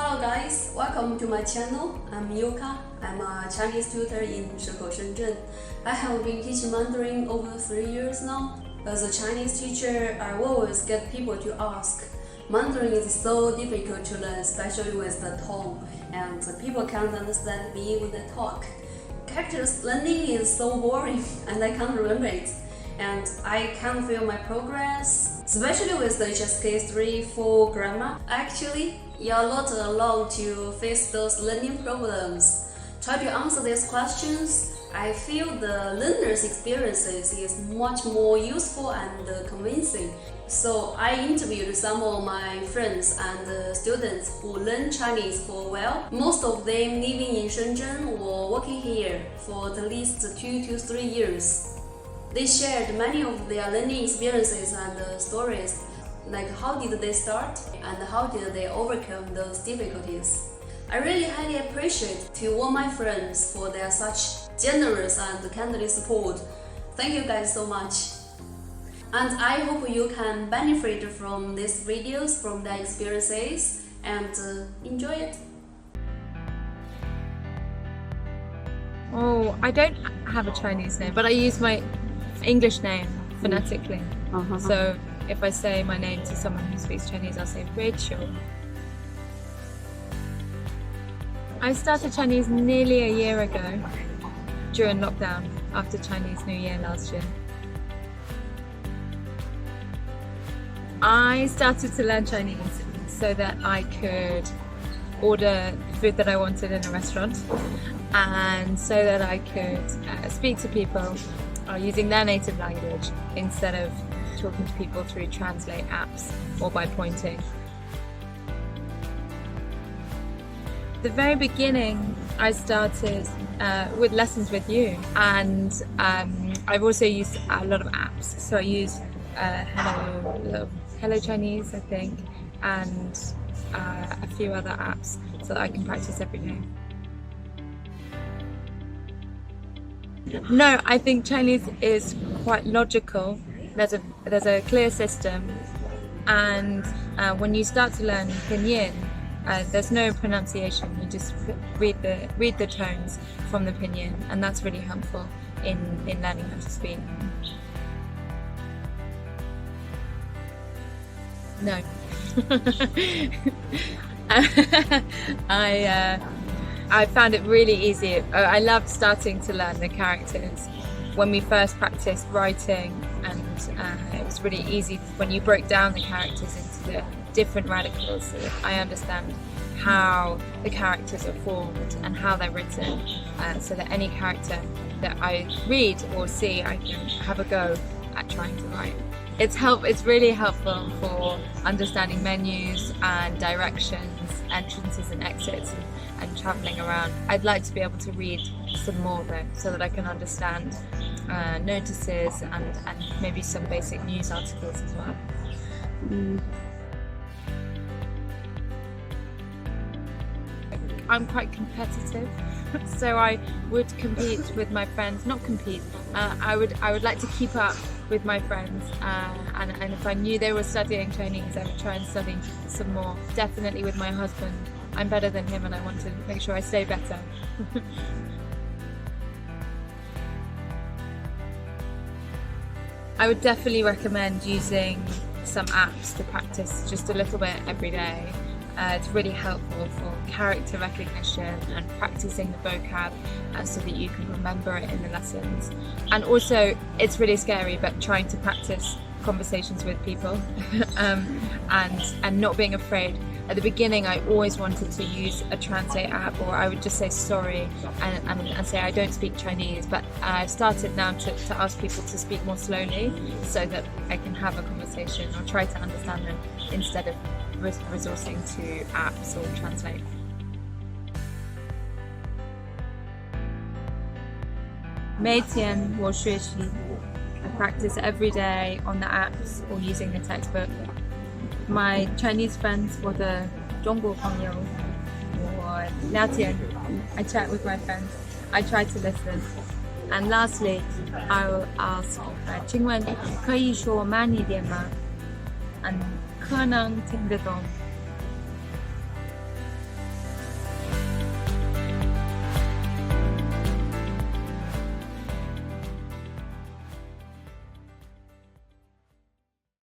Hello guys, welcome to my channel. I'm Yuka. I'm a Chinese tutor in Shenzhen. I have been teaching Mandarin over 3 years now. As a Chinese teacher, I always get people to ask, Mandarin is so difficult to learn, especially with the tone, and people can't understand me when I talk. Characters learning is so boring and I can't remember it. And I can't feel my progress, especially with the HSK 3-4 grammar. Actually, you're not alone to face those learning problems. Try to answer these questions. I feel the learner's experiences is much more useful and convincing. So I interviewed some of my friends and students who learn Chinese for a while. Most of them living in Shenzhen or working here for at least 2 to 3 years. They shared many of their learning experiences and stories, like how did they start and how did they overcome those difficulties. I really highly appreciate to all my friends for their such generous and kindly support. Thank you guys so much. And I hope you can benefit from these videos, from their experiences, and enjoy it. Oh, I don't have a Chinese name, but I use my English name phonetically. So if I say my name to someone who speaks Chinese, I'll say Rachel. I started Chinese nearly a year ago during lockdown after Chinese New Year last year. I started to learn Chinese so that I could order food that I wanted in a restaurant, and so that I could speak to people using their native language instead of talking to people through translate apps or by pointing. The very beginning I started with lessons with you, and I've also used a lot of apps. So I use Hello Chinese, I think, and a few other apps so that I can practice every day. No, I think Chinese is quite logical. There's a clear system, and when you start to learn pinyin, there's no pronunciation. You just read the tones from the pinyin, and that's really helpful in learning how to speak. No. I found it really easy. I loved starting to learn the characters when we first practiced writing, and it was really easy when you broke down the characters into the different radicals, so that I understand how the characters are formed and how they're written, so that any character that I read or see, I can have a go at trying to write. It's really helpful for understanding menus and directions, entrances and exits, and travelling around. I'd like to be able to read some more though, so that I can understand notices and maybe some basic news articles as well. I'm quite competitive, so I would compete with my friends. Not compete. I would like to keep up with my friends, and if I knew they were studying Chinese, I would try and study some more. Definitely with my husband. I'm better than him, and I want to make sure I stay better. I would definitely recommend using some apps to practice just a little bit every day. It's really helpful for character recognition and practicing the vocab so that you can remember it in the lessons. And also, it's really scary, but trying to practice conversations with people and not being afraid. At the beginning, I always wanted to use a translate app, or I would just say sorry and say I don't speak Chinese, but I've started now to ask people to speak more slowly so that I can have a conversation or try to understand them instead of resourcing to apps or translate. I practice every day on the apps or using the textbook. My Chinese friends, 我的中国朋友，我了解. I chat with my friends. I try to listen. And lastly, I will ask, 请问可以说慢一点吗？可能听得懂。